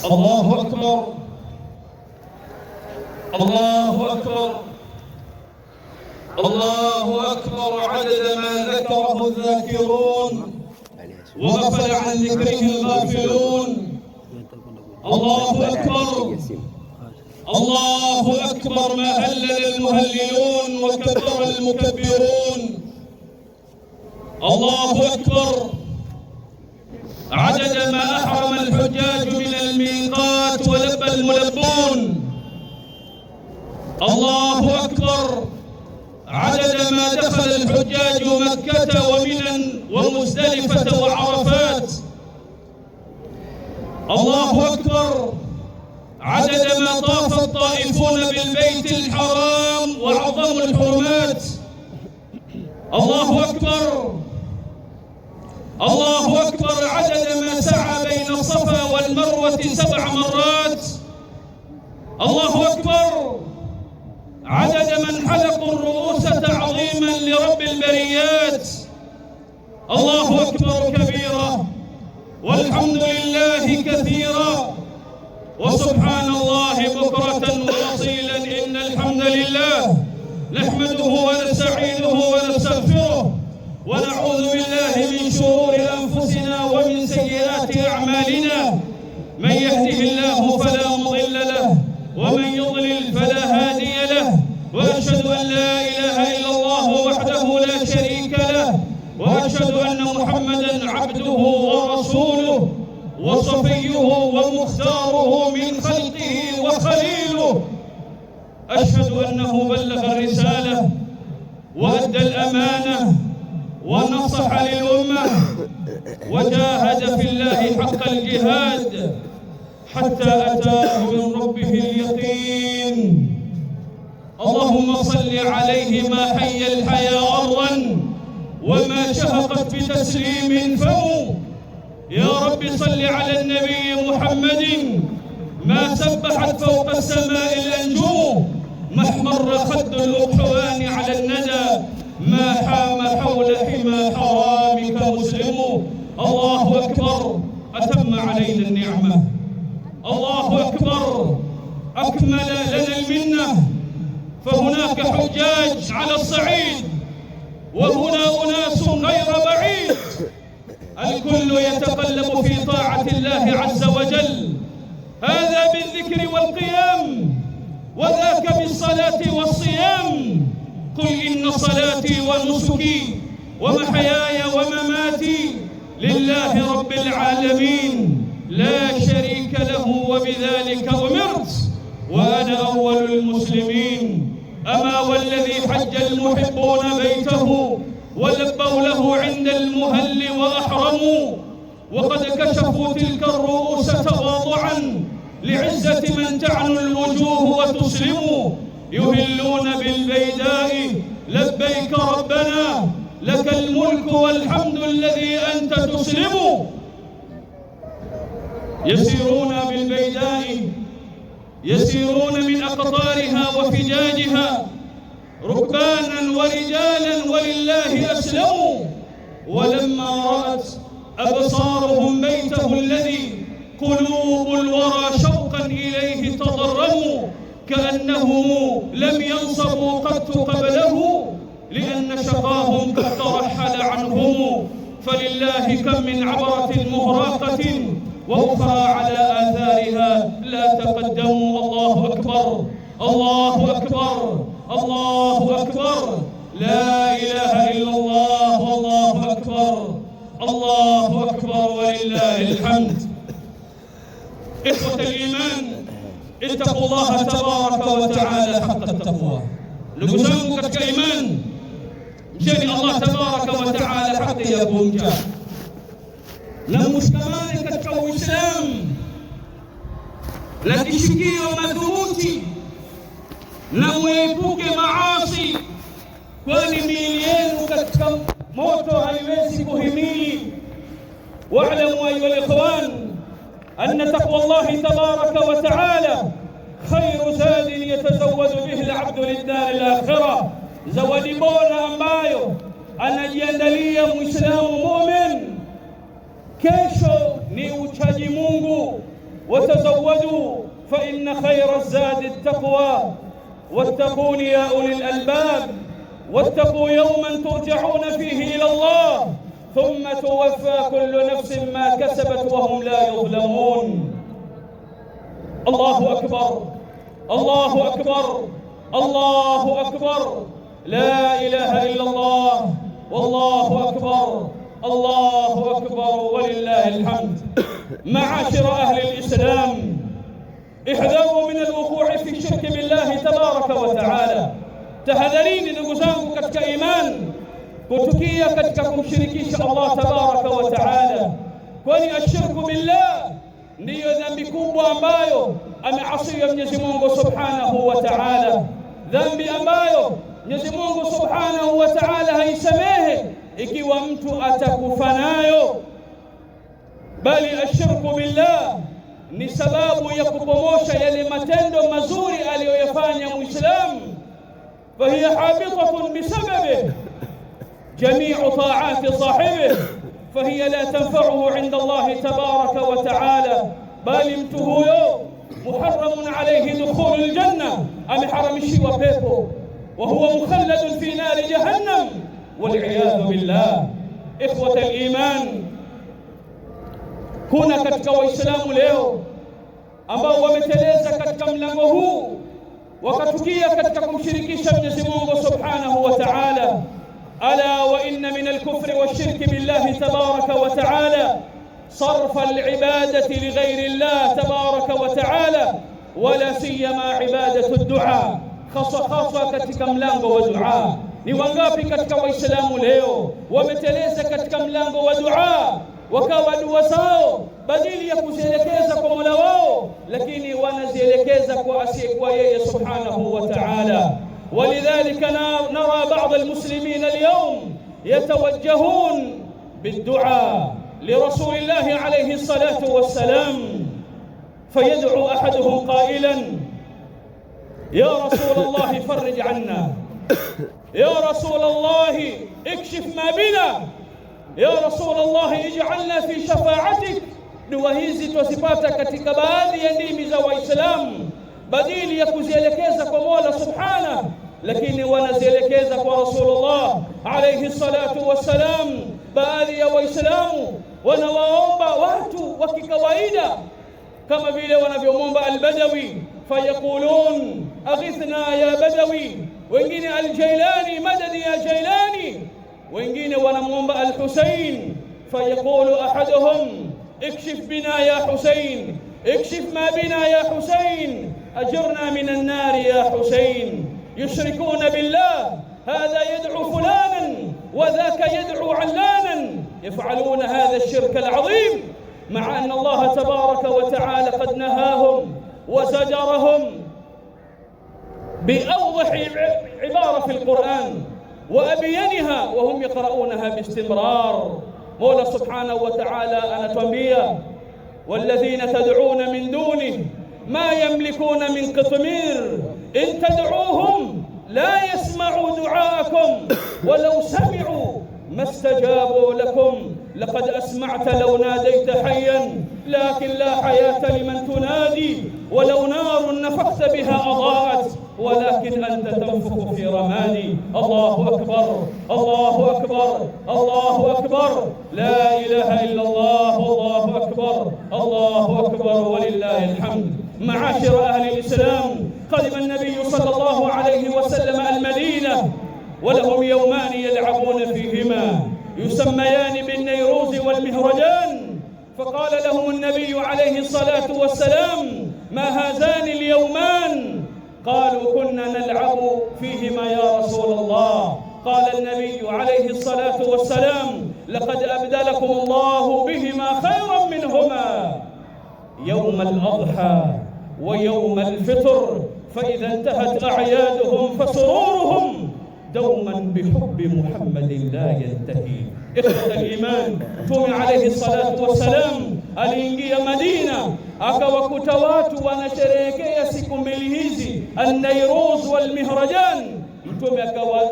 الله أكبر الله أكبر الله أكبر عدد ما ذكره الذاكرون وغفل عن ذكره الغافلون. الله أكبر الله أكبر ما هلل المهللون وكبر المكبرون. الله أكبر عدد ما أحرم الحجاج من الميقات ولبى الملبون. الله أكبر عدد ما دخل الحجاج مكة ومنى ومزدلفة وعرفات. الله أكبر عدد ما طاف الطائفون بالبيت الحرام وعظموا الحرمات. الله أكبر الله أكبر عدد ما سعى بين الصفا والمروة 7 مرات. الله أكبر عدد من حلقوا الرؤوس تعظيما لرب البريات. الله أكبر كبيرا والحمد لله كثيرا وسبحان الله بكرة وأصيلا. إن الحمد لله نحمده ونستعينه ونستغفره ونعوذ بالله من شرور أنفسنا ومن سيئات أعمالنا. من يهده الله فلا مضل له ومن يضلل فلا هادي له. وأشهد أن لا إله إلا الله وحده لا شريك له وأشهد أن محمدًا عبده ورسوله وصفيه ومختاره من خلقه وخليله. أشهد أنه بلغ الرسالة وأدى الأمانة ونصح للأمة وجاهد في الله حق الجهاد حتى أتاه من ربه اليقين. اللهم صل عليه ما حي الحياة أرضا وما شهقت بتسليم فمه. يا رب صل على النبي محمد ما سبحت فوق السماء الأنجوم، ما احمر خد الأقحوان على الندى، ما حام حول حمى حرامك مسلم. الله أكبر أتم علينا النعمة. الله أكبر أكمل لنا المنة. فهناك حجاج على الصعيد وهنا أناس غير بعيد، الكل يتقلب في طاعة الله عز وجل. هذا بالذكر والقيام وذاك بالصلاة والصيام. قل إن صلاتي ونسكي ومحياي ومماتي لله رب العالمين لا شريك له وبذلك أمرت وأنا أول المسلمين. أما والذي حج المحبون بيته ولبوا له عند المهل وأحرموا وقد كشفوا تلك الرؤوس تواضعا لعزة من تعنو الوجوه وتسلم. يهلون بالبيداء لبيك ربنا لك الملك والحمد الذي أنت تسلم. يسيرون بالبيداء يسيرون من أقطارها وفجاجها ركبانا ورجالا ولله أسلموا. ولما رأت أبصارهم بيته الذي قلوب الورى شوقا إليه تضرموا كأنهم لم ينصبوا قط قبله لأن شقاهم قد ترحل عنهم. فلله كم من عبرة مهراقة وأخرى على آثارها لا تقدموا. الله أكبر الله أكبر الله أكبر لا إله إلا الله والله أكبر الله أكبر ولله الحمد. إخوة الإيمان اتقوا الله تبارك وتعالى حق التقوى. نقسم katika iman mcheni Allah tabaraka wa taala haki ya kumcha na mshikamane katika Uislamu la kishikio madhubuti na muepuke maasi, kwani miili yenu katika moto haiwezi kuhimili. Wa'lamu ayuha al-ikhwan anna taqwa Allah tabaraka wa ta'ala khayru zadin yatazawwadu bihi al-'abdu lid-dar al-akhirah, zawadi bora ambayo anajiandalia muislamu mu'min kesho ni uchaji Mungu وتزودوا فإن خير الزاد التقوى واتقون يا أولي الألباب واتقوا يوما ترجعون فيه إلى الله ثم توفى كل نفس ما كسبت وهم لا يظلمون. الله أكبر الله أكبر الله أكبر، لا إله إلا الله والله أكبر الله أكبر ولله الحمد. معاشر أهل الإسلام، احذروا من الوقوع في الشرك بالله تبارك وتعالى. tahadharini ndugu zangu katika imani kutukia katika kumshirikisha Allah tabaraka wa taala, kwani ashirku billah ndiyo dhambi kubwa ambayo ameasiya Mwenyezi Mungu subhanahu wa ta'ala, dhambi ambayo Mwenyezi Mungu subhanahu wa ta'ala haisamehe ikiwa mtu atakufa nayo, bali ashirku billah ni sababu ya kupomosha yale matendo mazuri aliyoyafanya Muislamu. فهي حابطة بسببه جميع طاعات صاحبه، فهي لا تنفعه عند الله تبارك وتعالى، بل امتهو محرم عليه دخول الجنة أم حرم الشيوى بيبو وهو مخلد في نار جهنم والعياذ بالله. إخوة الإيمان، هنا katika Waislamu leo ambao wameteleza katika mlango huu wakatukia katika kumshirikisha Mwenyezi Mungu subhanahu wa ta'ala. Ala wa inna min al-kufri wash-shirki billahi tabaraka wa ta'ala sarfa al-ibadati li ghayri Allah tabaraka wa ta'ala, wala siyama ibadatu ad-du'a, khasa katika mlango wa dua. Ni wangapi katika Waislamu leo wameteleza katika mlango wa dua, wakawa dua zao badili ya kuzielekeza kwa Mola wao, lakini wanazielekeza kwa asiyekuwa yeye subhanahu wa ta'ala. ولذلك نرى بعض المسلمين اليوم يتوجهون بالدعاء لرسول الله عليه الصلاة والسلام، فيدعو أحدهم قائلا: يا رسول الله فرج عنا، يا رسول الله اكشف ما بنا، يا رسول الله اجعلنا في شفاعتك. Dua hizi twazipata katika baadhi ya ndimi za Waislamu, badili ya kuzielekeza kwa Mola subhana, lakini wanazielekeza kwa Rasulullah alayhi salatu wassalam. Baadhi ya Waislamu wanawaomba watu wa kikawaida kama vile wanavyomwomba al-Badawi, fayaqulun aghithna ya Badawi, wengine al-Jailani madadi ya Jailani, wengine wanamwomba al-Husayn, fayaqulu ahaduhum اكشف بنا يا حسين، اكشف ما بنا يا حسين، أجرنا من النار يا حسين. يشركون بالله، هذا يدعو فلانا وذاك يدعو علانا، يفعلون هذا الشرك العظيم، مع أن الله تبارك وتعالى قد نهاهم وزجرهم بأوضح عبارة في القرآن وأبينها وهم يقرؤونها باستمرار. مولا سبحانه وتعالى anatuambia: والذين تدعون من دونه ما يملكون من قطمير إن تدعوهم لا يسمعوا دعاءكم ولو سمعوا ما استجابوا لكم، لقد أسمعت لو ناديت حيا لكن لا حياة لمن تنادي، ولو نار نفخت بها أضاءت ولكن أنت تنفخ في رمادي. الله أكبر الله أكبر الله أكبر، لا إله إلا الله والله أكبر الله أكبر ولله الحمد. معاشر أهل الإسلام، قدم النبي صلى الله عليه وسلم المدينة ولهم يومان يلعبون فيهما يسميان بالنيروز والمهرجان، فقال لهم النبي عليه الصلاة والسلام: ما هذان اليومان؟ قالوا: كنا نلعب فيهما يا رسول الله. قال النبي عليه الصلاة والسلام: لقد أبدلكم الله بهما خيرا منهما يوم الأضحى ويوم الفطر، فإذا انتهت أعيادهم فسرورهم دوما بحب محمد لا ينتهي. إخوة الإيمان، Mtume alayhi salatu wassalam aliingia Madina akawakuta watu wanasherehekea siku mbili hizi, an-Nairuz wal Mihrajan. Mtume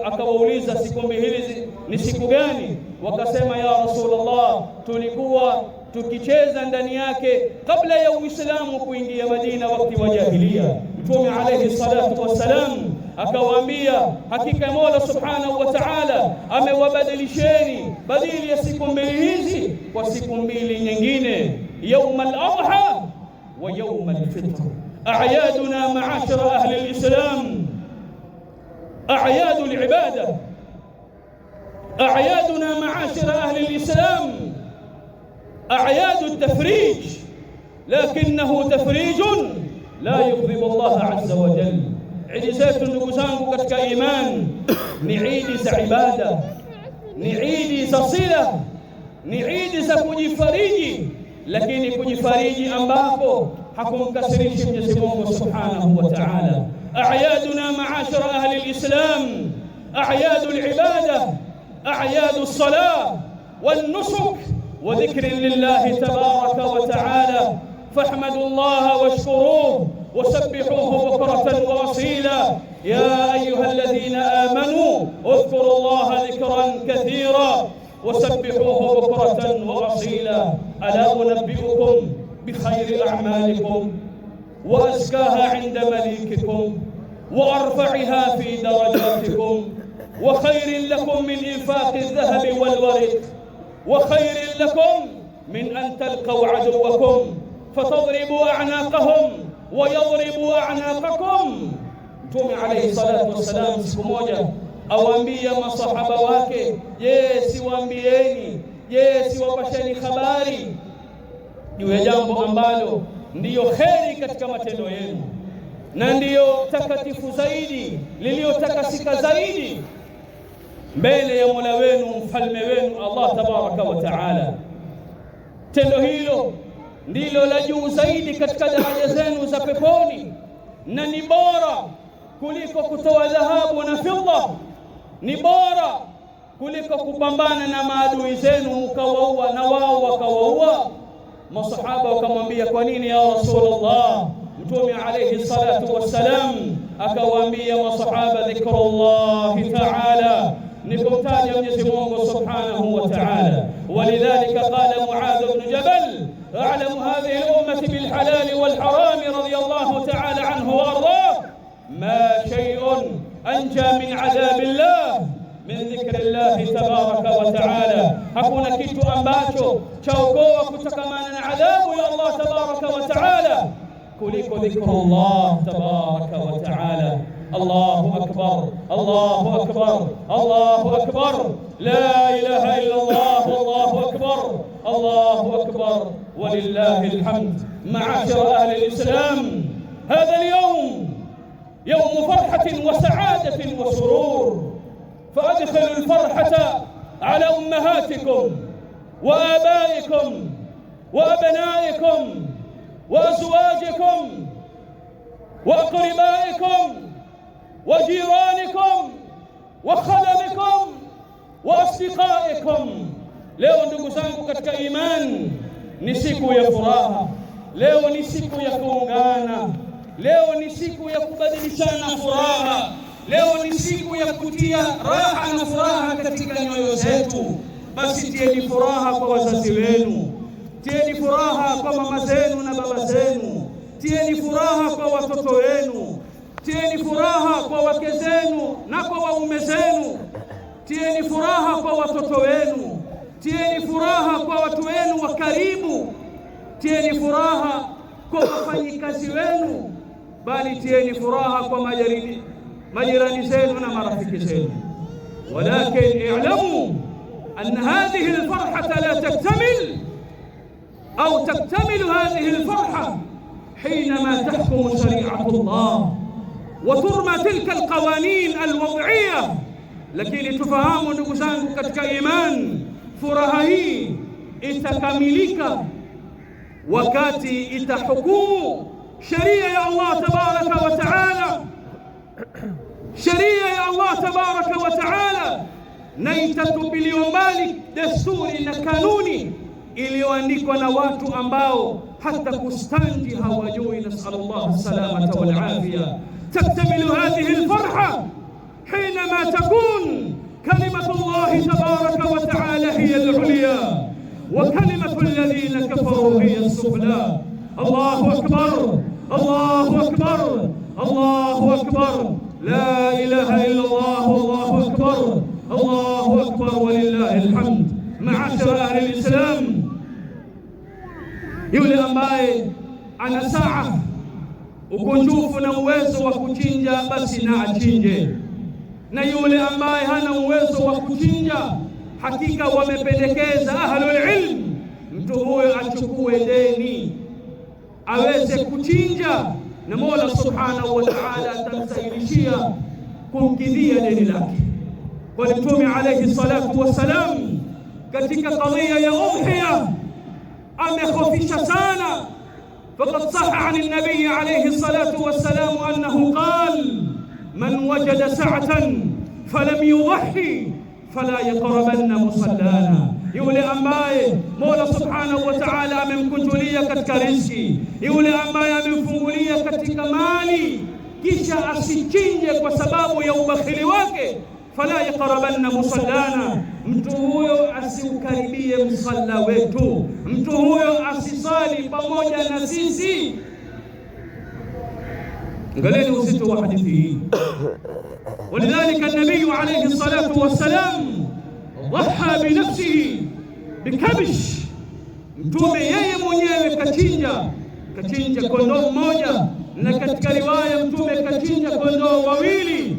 akawauliza, siku mbili hizi ni siku gani? Wakasema: ya Rasulullah, tulikuwa tukicheza ndani yake kabla ya Uislamu kuingia Madina wakati wa jahiliya. Mtume alayhi salatu wassalam akawaambia, hakika Mola subhanahu wa ta'ala amewabadilisheni badili ya siku mbili hizi kwa siku mbili nyingine, يوم الأضحى ويوم الفطر. أعيادنا معاشر أهل الإسلام أعياد العبادة، أعيادنا معاشر أهل الإسلام أعياد التفريج، لكنه تفريج لا يغضب الله عز وجل. عيد zetu ndugu zangu katika iman ni idi za ibada, ni idi za sila, ni idi za kujifariji, lakini kujifariji ambapo hakumkasirishi Mwenyezi Mungu Subhanahu wa Ta'ala. A'yaduna ma'ashara ahli al-Islam a'yadu al-ibada, a'yadu as-salah wan-nusuk wa dhikrin lillahi tabaraka wa ta'ala. فاحمدوا الله واشكروه وسبحوه بكرة وأصيلا. يا أيها الذين آمنوا اذكروا الله ذكرا كثيرا وسبحوه بكرة وأصيلا. ألا أنبئكم بخير أعمالكم وأزكاها عند مليككم وأرفعها في درجاتكم، وخير لكم من إنفاق الذهب والورق، وخير لكم من أن تلقوا عدوكم فتضربوا أعناقهم ويضربوا أعناقكم. Mtume alayhi salatu wassalam siku moja awaambia masahaba wake, siwaambieni, siwapasheni habari juu ya jambo ambalo ndiyo kheri katika matendo yenu na ndiyo takatifu zaidi, liliyotakasika zaidi mbele ya Mola wenu, mfalme wenu Allah tabaraka wa taala. Tendo hilo ndilo la juu zaidi katika daraja zenu za peponi, na ni bora kuliko kutoa dhahabu na fedha, ni bora kuliko kupambana na maadui zenu mkawaua na wao wakawaua. Masahaba wakamwambia, kwa nini ya Rasulullah? Mtume alayhi salatu wassalam akawaambia masahaba, dhikrullahi ta'ala, nikumtaja Mwenyezi Mungu Subhanahu wa Ta'ala. Walidhalika qala Muadh ibn Jabal, a'lamu hadhihi al-ummati bil halal wal haram radiyallahu ta'ala anhu wa ardhah, ma shay'un anja min adhabillah min dhikrillahi tabaraka wa ta'ala. Hakuna kitu ambacho chaokoa kutokamana na adhabu ya Allah tabaraka wa ta'ala kuliko dhikrullah tabaraka wa ta'ala. الله أكبر الله أكبر الله أكبر، لا إله إلا الله والله أكبر الله أكبر ولله الحمد. معاشر أهل الإسلام، هذا اليوم يوم فرحة وسعادة وسرور، فأدخلوا الفرحة على أمهاتكم وآبائكم وأبنائكم وأزواجكم وأقربائكم وجيرانكم وخدمكم واصدقائكم. Leo ndugu zangu katika imani, ni siku ya furaha, leo ni siku ya kuungana, leo ni siku ya kubadilishana furaha, leo ni siku ya kutia raha na furaha katika nyoyo zetu. Basi tieni furaha kwa wazazi wenu, tieni furaha kwa mama zenu na baba zenu, tieni furaha kwa watoto wenu, tieni furaha kwa wake zenu na kwa waume zenu, tieni furaha kwa watoto wenu, tieni furaha kwa watu wenu wa karibu, tieni furaha kwa wafanyikazi wenu, bali tieni furaha kwa majirani zenu na marafiki zenu. Walakin i'lamu أن هذه الفرحة لا تكتمل أو تكتمل هذه الفرحة حينما تحكم شريعة الله وترمى تلك القوانين الوضعية. لكن تفهموا ndugu zangu katika iman, furaha hii itakamilika wakati itahukumu sheria ya Allah tabaraka wa taala, sheria ya Allah tabaraka wa taala, na itatupiliwa mbali desturi na kanuni iliyoandikwa na watu ambao hata kustanji hawajui. Nasallallahu salamata wal afia. تكتمل هذه الفرحة حينما تكون كلمة الله تبارك وتعالى هي العليا، وكلمة الذين كفروا هي السفلى. الله أكبر الله أكبر الله أكبر، لا إله إلا الله والله أكبر الله أكبر ولله الحمد. معاشر أهل الإسلام، yule ambaye ana saa ukunjufu na uwezo wa kuchinja basi na achinje, na yule ambaye hana uwezo wa kuchinja, hakika wamependekeza ahlul ilm mtu huyo achukue deni aweze kuchinja, na Mola subhanahu wa ta'ala atamsahilishia kumkidhia deni lake. Kwa Mtume alayhi salatu wassalam katika kadhia ya udhiya amekhofisha sana. فقد صح عن النبي عليه الصلاة والسلام أنه قال: من وجد سعة فلم يضحي فلا يقربن مصلانا. yule ambaye Mola subhanahu wa ta'ala amemkunjulia katika riziki, yule ambaye amemfungulia katika mali, kisha asichinje kwa sababu ya ubakhili wake, fala yaqrabanna musallana, mtu huyo asiukaribie msalla wetu, mtu huyo asisali pamoja na sisi. Angalieni uzito wa hadithi hii. Walidhalika an-nabiy alayhi salatu wassalam dhaha binafsihi bikabish, mtume yeye mwenyewe kachinja kondoo mmoja, na katika riwaya mtume kachinja kondoo wawili.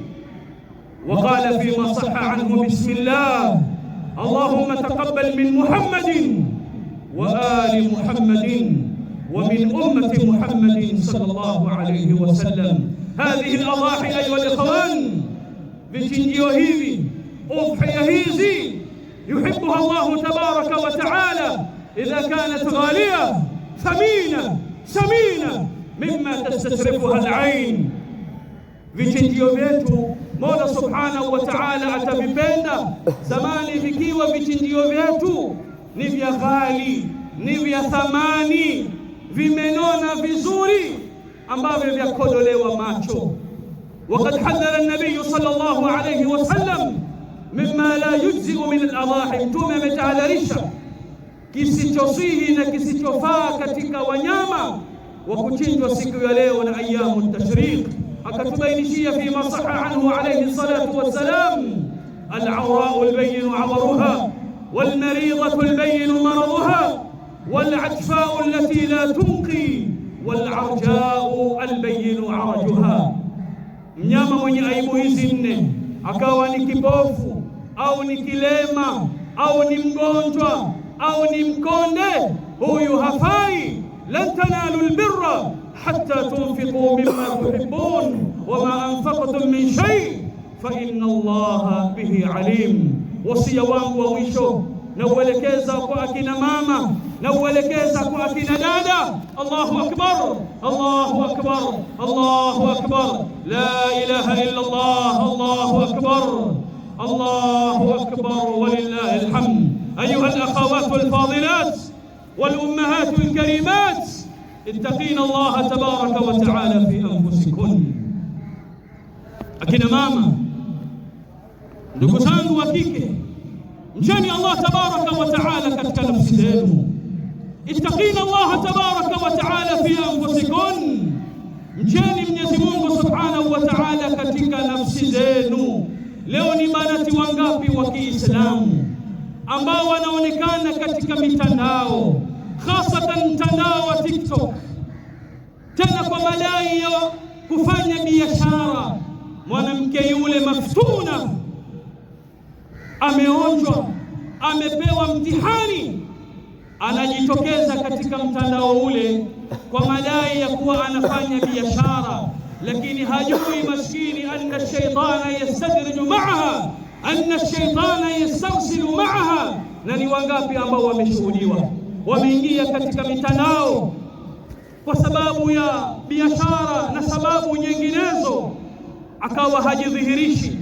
وقال فيما صح عنه: بسم الله اللهم تقبل من محمد وآل محمد ومن أمة محمد صلى الله عليه وسلم. هذه الأضاحي أيها الإخوان vichinjio hivi, udhiya hizi, yuhibbuha Allah tabaraka wa taala idha kanat ghaliya thamina samina mimma tastasrifuha al-ain. Vichinjio vyetu Mola subhanahu wa ta'ala atavipenda zamani vikiwa vichinjio vyetu ni vya ghali, ni vya thamani, vimenona vizuri, ambavyo vyakodolewa macho. وقد حذر النبي صلى الله عليه وسلم مما لا يجزئ من الأضاحي. Mtume ametahadharisha kisichosihi na kisichofaa katika wanyama wa kuchinjwa siku ya leo na ayamu tashriq. akatubainishia fima saha anhu alayhi salatu wassalam: al-awra'u al-bayyinu 'awruha wal-maridatu al-bayyinu maraduha wal-'ajfa'u allati la tunqi wal-'arja'u al-bayyinu 'arajuha. Mnyama mwenye aibu hizi nne, akawa ni kipofu au ni kilema au ni mgonjwa au ni mkonde, huyu hafai. lan tanalu albirra hatta tunfiqu mimma tuhibbun wama anfaqtum min shay fa inna Allaha bihi alim. Wasia wangu wa mwisho na uelekeza kwa akina mama, na uelekeza kwa akina dada. Allahu akbar, Allahu akbar, Allahu akbar, la ilaha illa Allah, Allahu akbar, Allahu akbar walillahi alhamd. Ayuha al-akhawat al-fadilat wal-ummahat al-karimat, ittaqina Allah tabaraka wa ta'ala fi anfusikum. Akina mama, ndugu zangu wa kike, mcheni Allah tabaraka wa ta'ala katika nafsi zenu. Ittaqina Allah tabaraka wa ta'ala fi anfusikum, mcheni Mwenyezi Mungu subhanahu wa ta'ala katika nafsi zenu. Leo ni banati wangapi wa Kiislamu ambao wanaonekana katika mitandao, hasatan mtandao wa TikTok, tena kwa madai ya kufanya biashara. Mwanamke yule maftuna ameonjwa, amepewa mtihani, anajitokeza katika mtandao ule kwa madai ya kuwa anafanya biashara, lakini hajui maskini anna shaytana yastadriju ma'aha, anna shaytana yastawsilu ma'aha. Na ni wangapi ambao wameshuhudiwa wameingia katika mitandao kwa sababu ya biashara na sababu nyinginezo, akawa hajidhihirishi,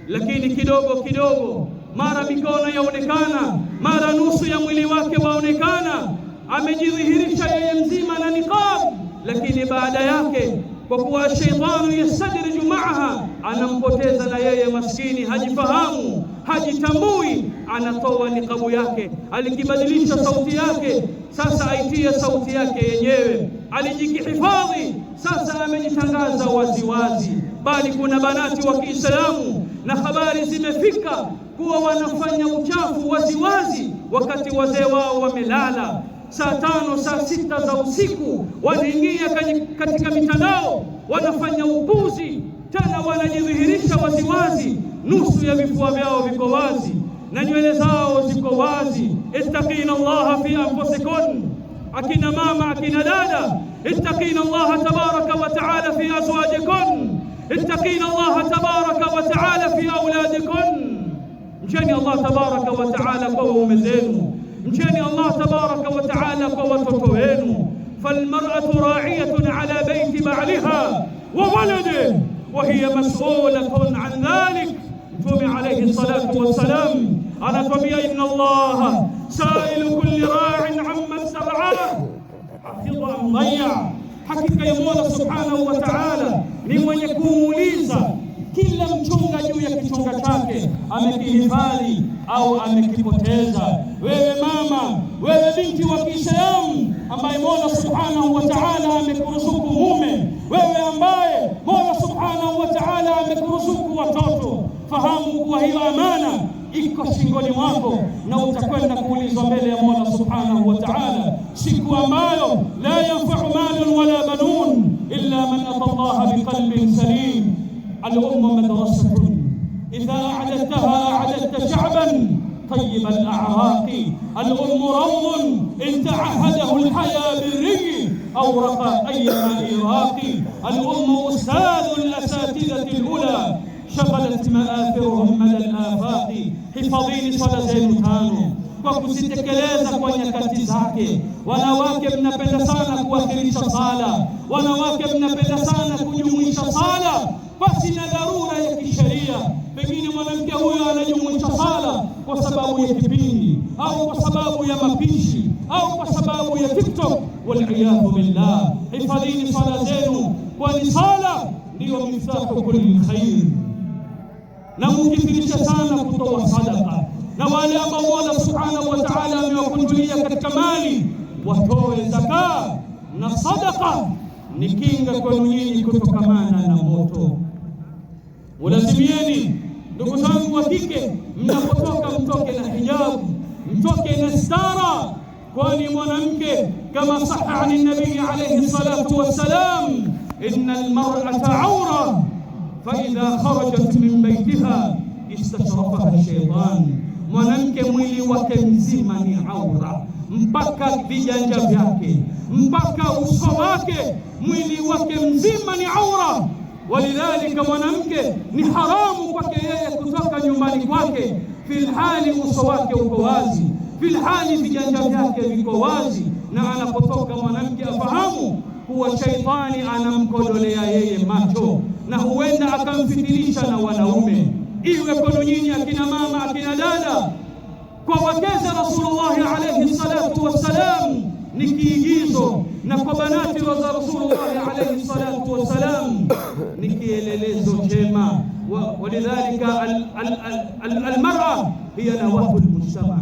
lakini kidogo kidogo, mara mikono yaonekana, mara nusu ya mwili wake waonekana, amejidhihirisha yeye mzima na niqab, lakini baada yake kwa kuwa shaytanu yastadriju ma'aha, anampoteza na yeye maskini hajifahamu. hajitambui, anatoa niqabu yake, alikibadilisha sauti yake, sasa aitia sauti yake yenyewe, alijihifadhi, sasa amejitangaza waziwazi. Bali kuna banati wa Kiislamu na habari zimefika kuwa wanafanya uchafu waziwazi wakati wazee wao wamelala. Saa 5, saa 6 za usiku wanaingia katika mitandao, wanafanya upuzi, tena wanajidhihirisha waziwazi. Nusu ya vifua vyao viko wazi na nywele zao ziko wazi. Ittaqina Allah fi anfusikum, akina mama, akina dada, ittaqina Allah tabaraka wa taala fi azwajikum, ittaqina Allah tabaraka wa taala fi auladikum. Mcheni Allah tabaraka wa taala kwa waume zenu, mcheni Allah tabaraka wa taala kwa watoto wenu. Falmar'atu ra'iyatun ala bayti ba'liha wa waladihi wa hiya mas'ulatun an dhalik. Mtume alayhi salatu wassalam anatuambia, inna Allah sa'ilu kulli ra'in amma sar'ah hafidha am dhayya. Hakika ya Mola subhanahu wa ta'ala ni mwenye kumuuliza kila mchunga juu ya kichunga chake, amekihifadhi au amekipoteza. Wewe mama, wewe binti wa Kiislamu ambaye Mola subhanahu wa ta'ala amekuruzuku mume, wewe ambaye Mola subhanahu wa ta'ala amekuruzuku watoto, fahamu kuwa hiyo amana iko shingoni mwako na utakwenda kuulizwa mbele ya Mola subhanahu wa ta'ala, siku ambayo la yanfa'u malun wala banun illa man ata Allah biqalbin salim. الأم مدرسة إذا أعددتها أعددت شعبا طيب الأعراق. الأم روض إن تعهده الحياة بالري أورق أيما إيراق. الأم أستاذ الأساتذة الأولى شغلت مآثرهم مدى الآفاق. حفظيني صلاة زين tano kwa kusitekeleza kwa nyakati zake. Wanawake mnapenda sana kuakhirisha sala, wanawake mnapenda sana kujumuisha sala basi na dharura ya kisheria. Pengine mwanamke huyo anajumuisha sala kwa sababu ya kipindi au kwa sababu ya mapishi au kwa sababu ya TikTok, waliyadhu billah. Hifadhini sala zenu, kwani sala ndiyo miftahu kulli khair. Na mukithirisha sana kutoa sadaka, na wale ambao Mola subhanahu wa ta'ala amewakunjulia katika mali watoe zaka na sadaka, ni kinga kwenu nyinyi kutokamana na moto. Mulazimieni ndugu zangu wa kike, mnapotoka mtoke na hijabu, mtoke na stara, kwani mwanamke kama sahha ani nabii alayhi salatu wassalam, inna almar'ata awra fa idha kharajat min baytiha istashrafaha shaytan. Mwanamke mwili wake mzima ni aura, mpaka viganja vyake, mpaka uso wake, mwili wake mzima ni aura. Walidhalika mwanamke ni haramu kwake yeye kutoka nyumbani kwake filhali uso wake uko wazi, filhali viganja vyake viko wazi. Na anapotoka mwanamke afahamu kuwa shaitani anamkodolea yeye macho na huenda akamfitinisha na wanaume. Iwe kwenu nyinyi akina mama, akina dada, kwa wakeza Rasulullah alayhi salatu wassalam ni kiigizo, na kwa banati wa Rasulullah alayhi salatu wassalam ni kielelezo chema. Walidhalika almar'a hiya nawatu almujtama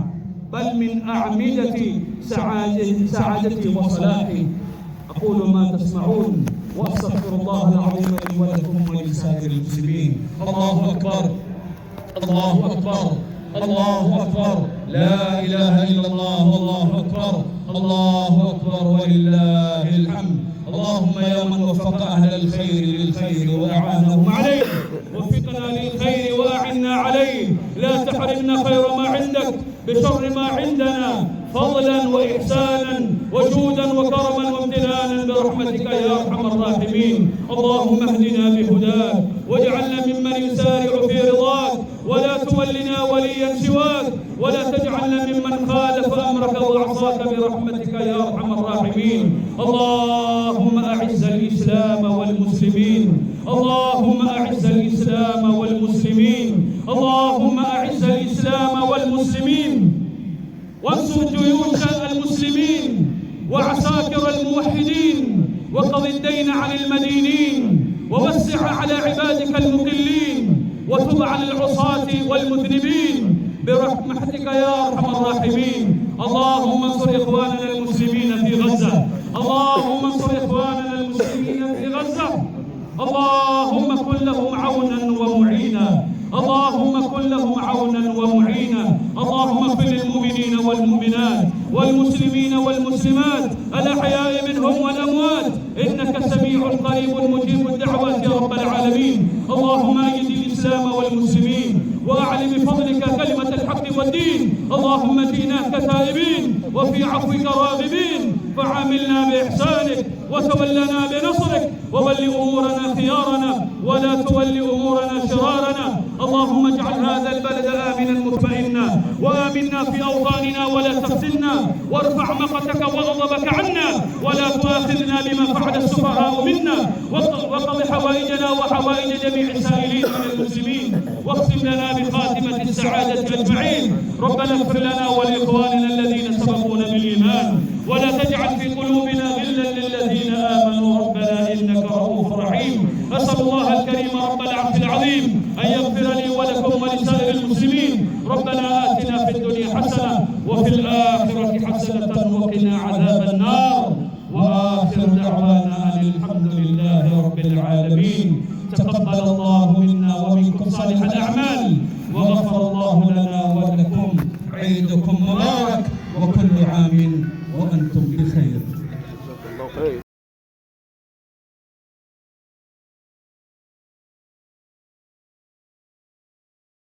bal min a'midati sa'adati wa salahi. aqulu ma tasma'un wa astaghfirullah al-'azim li wa lakum wa lisa'iril muslimin. Allahu akbar, Allahu akbar, Allahu akbar, la ilaha illa Allah, Allahu akbar, الله أكبر ولله الحمد. اللهم يا من وفق أهل الخير للخير وأعانهم عليه، وفقنا للخير وأعنا عليه. لا تحرمنا خير ما عندك بشر ما عندنا، فضلا وإحسانا وجودا وكرما وامتنانا برحمتك يا أرحم الراحمين. اللهم اهدنا بهداك واجعلنا ممن يسارع في رضاك، ولا تولنا وليا سواك، ولا تجعلنا ممن خالف أمرك وعصاك برحمتك يا أرحم الراحمين. اللهم أعز الإسلام والمسلمين، اللهم أعز الإسلام والمسلمين، اللهم أعز الإسلام والمسلمين، وانصر جيوش المسلمين وعساكر الموحدين، وقض الدين عن المدينين، ووسع على عبادك المقلين، وتب على العصاة والمذنبين. برحمتك يا أرحم الراحمين. اللهم انصر إخواننا المسلمين في غزة، اللهم انصر إخواننا المسلمين في غزة. اللهم كن لهم عونا ومعينا، اللهم كن لهم عونا ومعينا. اللهم اغفر للمؤمنين والمؤمنات والمسلمين والمسلمات الأحياء منهم والأموات، إنك سميع قريب مجيب الدعوات يا رب العالمين. اللهم أيد الإسلام والمسلمين وأعل بفضلك كلمة الحق والدين. اللهم جئناك تائبين وفي عفوك راغبين، فعاملنا بإحسانك وتولنا بنصرك، وول أمورنا خيارنا ولا تول أمورنا شرارنا. اللهم اجعل هذا البلد آمنا مطمئنا، وآمنا في أوطاننا ولا تفتنا، وارفع مقتك وغضبك عنا، ولا تؤاخذنا بما فعل السفهاء منا، وقض حوائجنا وحوائج جميع السائلين من المسلمين، واختم لنا بخاتمة السعادة أجمعين. ربنا اغفر لنا ولإخواننا الذين سبقونا بالإيمان، ولا تجعل في قلوبنا غلا للذين آمنوا ربنا إنك رؤوف رحيم. أسأل الله الكريم رب العرش العظيم أن يغفر لي ولكم ولسائر المسلمين. ربنا آتنا في الدنيا حسنة وفي الآخرة حسنة وقنا عذاب النار. وآخر دعوانا أن الحمد لله رب العالمين. تقبل الله منا ومنكم صالح الأعمال، وغفر الله لنا ولكم. عيدكم مبارك، وكل عام وأنتم بخير.